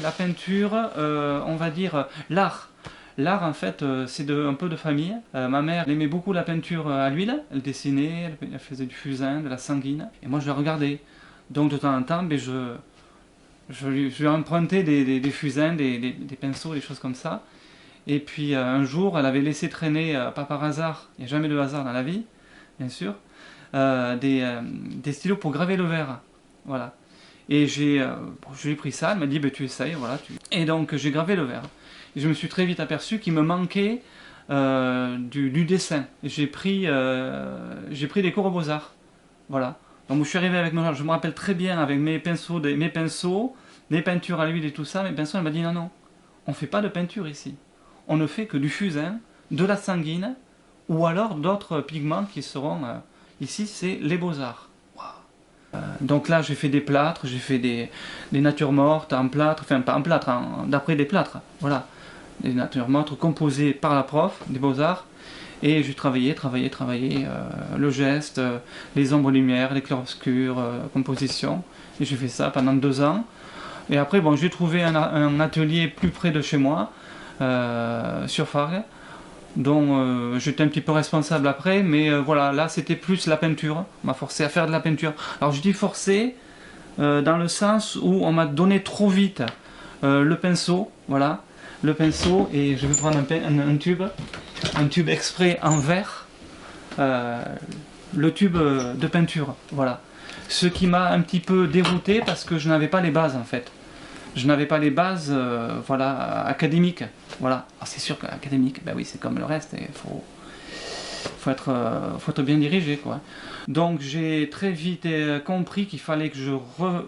la peinture, on va dire l'art. L'art, en fait, c'est un peu de famille. Ma mère elle aimait beaucoup la peinture à l'huile. Elle dessinait, elle faisait du fusain, de la sanguine. Et moi, je la regardais. Donc, de temps en temps, je lui empruntais des fusains, des pinceaux, des choses comme ça. Et puis, un jour, elle avait laissé traîner, pas par hasard, il n'y a jamais de hasard dans la vie, bien sûr, des stylos pour graver le verre. Voilà. Et je lui ai pris ça, elle m'a dit tu essayes, voilà. Et donc j'ai gravé le verre. Et je me suis très vite aperçu qu'il me manquait du dessin. J'ai pris des cours aux Beaux-Arts. Voilà. Donc je suis arrivé avec je me rappelle très bien avec mes pinceaux, mes peintures à l'huile et tout ça, mes pinceaux, elle m'a dit non, on ne fait pas de peinture ici. On ne fait que du fusain, de la sanguine, ou alors d'autres pigments qui seront... ici, c'est les Beaux-Arts. Donc là, j'ai fait des plâtres, j'ai fait des natures mortes en plâtre, enfin pas en plâtre, d'après des plâtres, voilà. Des natures mortes composées par la prof des Beaux-Arts. Et j'ai travaillé le geste, les ombres-lumières, les clairs-obscurs, composition. Et j'ai fait ça pendant 2 ans. Et après, bon, j'ai trouvé un atelier plus près de chez moi, sur Fargue, dont j'étais un petit peu responsable après, mais voilà, là c'était plus la peinture, on m'a forcé à faire de la peinture. Alors je dis forcé, dans le sens où on m'a donné trop vite le pinceau, voilà, le pinceau, et je vais prendre un tube exprès en verre, le tube de peinture, voilà. Ce qui m'a un petit peu dérouté parce que je n'avais pas les bases en fait. Je n'avais pas les bases voilà, académiques. Voilà. C'est sûr qu'académique, ben oui, c'est comme le reste, il faut être bien dirigé, quoi. Donc j'ai très vite compris qu'il fallait que je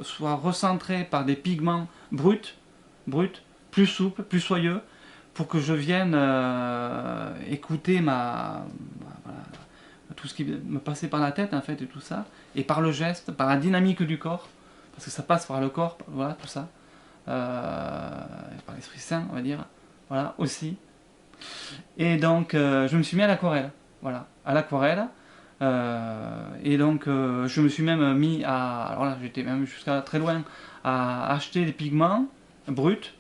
sois recentré par des pigments bruts, plus souples, plus soyeux, pour que je vienne écouter voilà, tout ce qui me passait par la tête en fait et tout ça, et par le geste, par la dynamique du corps, parce que ça passe par le corps, voilà, tout ça. Par l'Esprit Saint, on va dire, voilà, aussi. Et donc, je me suis mis à l'aquarelle, voilà, à l'aquarelle. Et donc, je me suis même mis alors là, j'étais même jusqu'à très loin, à acheter des pigments bruts,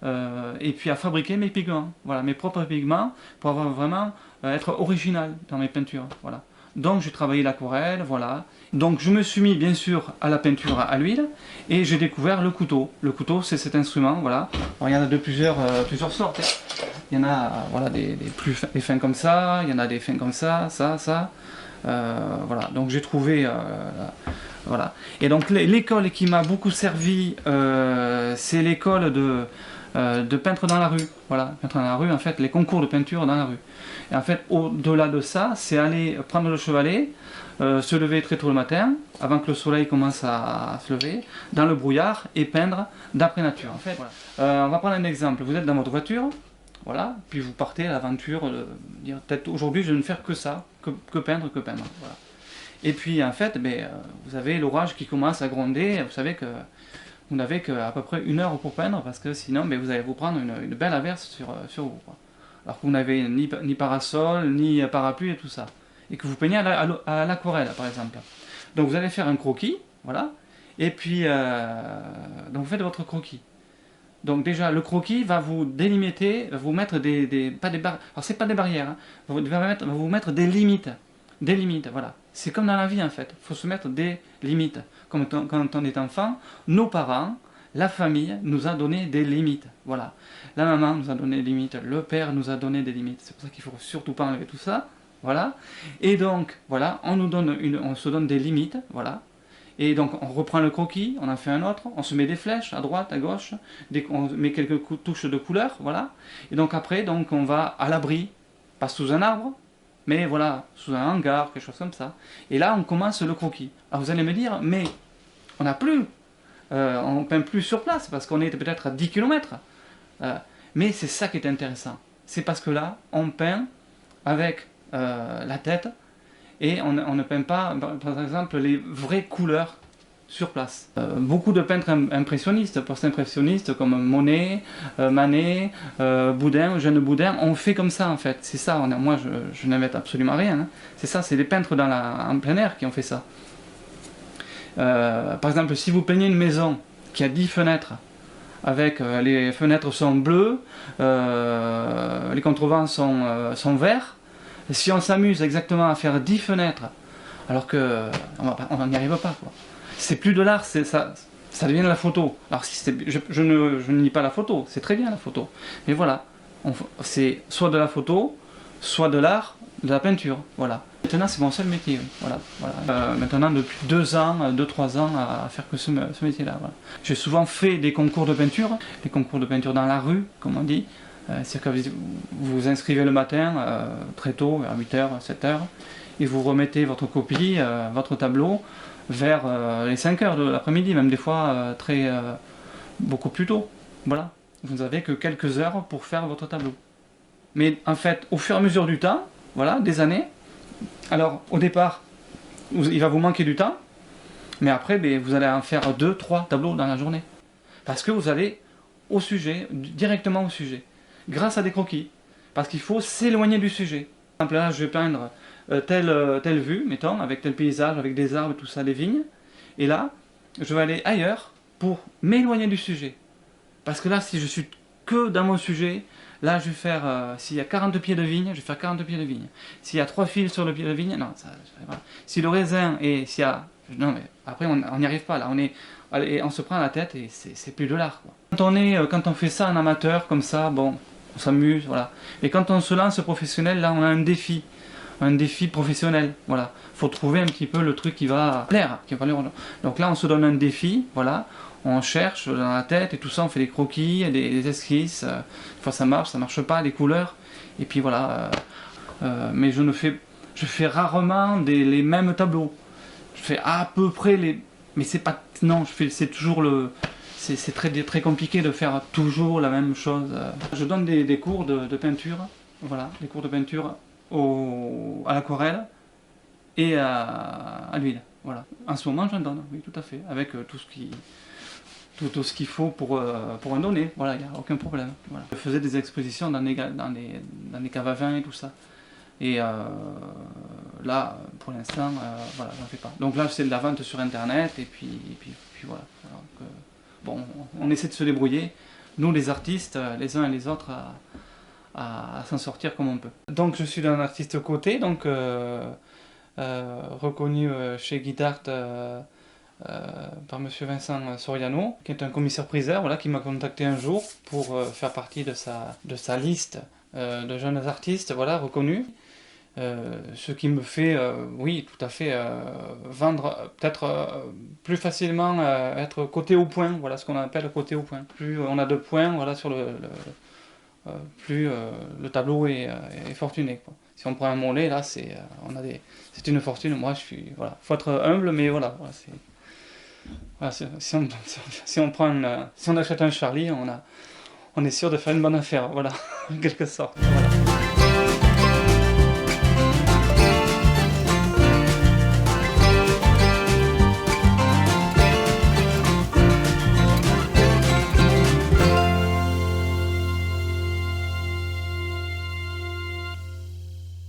et puis à fabriquer mes pigments, voilà, mes propres pigments, pour avoir vraiment être original dans mes peintures, voilà. Donc j'ai travaillé l'aquarelle, voilà. Donc je me suis mis bien sûr à la peinture à l'huile et j'ai découvert le couteau. Le couteau, c'est cet instrument, voilà. Alors, il y en a de plusieurs sortes. Il y en a voilà, des fins comme ça, il y en a des fins comme ça. Voilà, donc j'ai trouvé... voilà. Et donc l'école qui m'a beaucoup servi, c'est l'école de peintre dans la rue. Voilà, peintre dans la rue, en fait, les concours de peinture dans la rue. Et en fait, au-delà de ça, c'est aller prendre le chevalet, se lever très tôt le matin, avant que le soleil commence à se lever, dans le brouillard, et peindre d'après nature. En fait, voilà. On va prendre un exemple. Vous êtes dans votre voiture, voilà, puis vous partez à l'aventure de dire peut-être aujourd'hui je vais ne faire que ça, que peindre, voilà. Et puis en fait, vous avez l'orage qui commence à gronder, vous savez que vous n'avez qu'à peu près 1 heure pour peindre, parce que sinon vous allez vous prendre une belle averse sur vous, quoi. Alors que vous n'avez ni parasol, ni parapluie et tout ça. Et que vous peignez à l'aquarelle, par exemple. Donc vous allez faire un croquis, voilà. Et puis, donc vous faites votre croquis. Donc déjà, le croquis va vous délimiter, va vous mettre pas des barrières. Alors c'est pas des barrières, hein. Va vous mettre des limites. Des limites, voilà. C'est comme dans la vie en fait. Il faut se mettre des limites. Comme quand on est enfant, nos parents, la famille nous a donné des limites. Voilà. La maman nous a donné des limites, le père nous a donné des limites. C'est pour ça qu'il ne faut surtout pas enlever tout ça. Voilà. Et donc, voilà, on se donne des limites. Voilà. Et donc, on reprend le croquis, on en fait un autre, on se met des flèches à droite, à gauche, on met quelques touches de couleur. Voilà. Et donc, après, donc, on va à l'abri, pas sous un arbre, mais voilà, sous un hangar, quelque chose comme ça. Et là, on commence le croquis. Alors, vous allez me dire, mais on n'a plus. On ne peint plus sur place parce qu'on est peut-être à 10 km. Mais c'est ça qui est intéressant. C'est parce que là, on peint avec la tête et on ne peint pas, par exemple, les vraies couleurs sur place. Beaucoup de peintres impressionnistes, post-impressionnistes comme Monet, Manet, Boudin, Eugène Boudin, ont fait comme ça en fait. C'est ça, moi je n'invente absolument rien. Hein. C'est ça, c'est les peintres en plein air qui ont fait ça. Par exemple, si vous peignez une maison qui a 10 fenêtres avec les fenêtres sont bleues, les contrevents sont verts. Et si on s'amuse exactement à faire 10 fenêtres, alors que on n'y arrive pas, quoi. C'est plus de l'art, ça devient de la photo. Alors si je ne nie pas la photo, c'est très bien la photo. Mais voilà, c'est soit de la photo, soit de l'art, de la peinture. Voilà. Maintenant c'est mon seul métier. Oui. Voilà. Maintenant depuis 2-3 ans à faire que ce métier-là. Voilà. J'ai souvent fait des concours de peinture, des concours de peinture dans la rue, comme on dit. C'est que vous vous inscrivez le matin, très tôt, vers 8h, 7h, et vous remettez votre copie, votre tableau, vers les 5h de l'après-midi, même des fois beaucoup plus tôt. Voilà. Vous n'avez que quelques heures pour faire votre tableau. Mais en fait, au fur et à mesure du temps, voilà, des années, alors au départ, il va vous manquer du temps, mais après, vous allez en faire 2-3 tableaux dans la journée. Parce que vous allez au sujet, directement au sujet, grâce à des croquis. Parce qu'il faut s'éloigner du sujet. Par exemple, là, je vais peindre telle vue, mettons, avec tel paysage, avec des arbres, tout ça, des vignes. Et là, je vais aller ailleurs pour m'éloigner du sujet. Parce que là, si je suis que dans mon sujet, là, je vais faire, s'il y a 40 pieds de vigne, je vais faire 40 pieds de vigne. S'il y a 3 fils sur le pied de vigne, non, ça, voilà. Si le raisin, et s'il y a... Non, mais après, on n'y arrive pas, là. On se prend la tête et c'est plus de l'art, quoi. Quand on fait ça en amateur, comme ça, bon, on s'amuse, voilà. Et quand on se lance professionnel, là, on a un défi professionnel, voilà. Faut trouver un petit peu le truc qui va plaire, Donc là, on se donne un défi, voilà. On cherche dans la tête et tout ça, on fait des croquis, des esquisses. Des fois ça marche pas, des couleurs. Et puis voilà. Mais je fais rarement les mêmes tableaux. Je fais à peu près les... Mais c'est pas... Non, c'est toujours le... C'est très compliqué de faire toujours la même chose. Je donne des cours de peinture, voilà, des cours de peinture à l'aquarelle et à l'huile, voilà. En ce moment, j'en donne, oui, tout à fait, avec tout ce qu'il faut pour en donner, voilà, il n'y a aucun problème. Voilà. Je faisais des expositions dans des caves à vin et tout ça. Et là, pour l'instant, voilà, j'en fais pas. Donc là, c'est de la vente sur internet et puis voilà. Donc, bon, on essaie de se débrouiller, nous les artistes, les uns et les autres, à s'en sortir comme on peut. Donc je suis un artiste coté, donc reconnu chez Guitart par monsieur Vincent Soriano, qui est un commissaire-priseur, voilà, qui m'a contacté un jour pour faire partie de sa liste de jeunes artistes, voilà, reconnus. Ce qui me fait, oui, tout à fait, vendre peut-être plus facilement, être coté au point, voilà ce qu'on appelle coté au point. Plus on a de points, voilà, sur plus le tableau est fortuné, quoi. Si on prend un mollet, là, c'est une fortune. Moi, voilà, faut être humble, mais voilà, voilà, si on achète un Charlie, on est sûr de faire une bonne affaire, voilà, en quelque sorte. Voilà.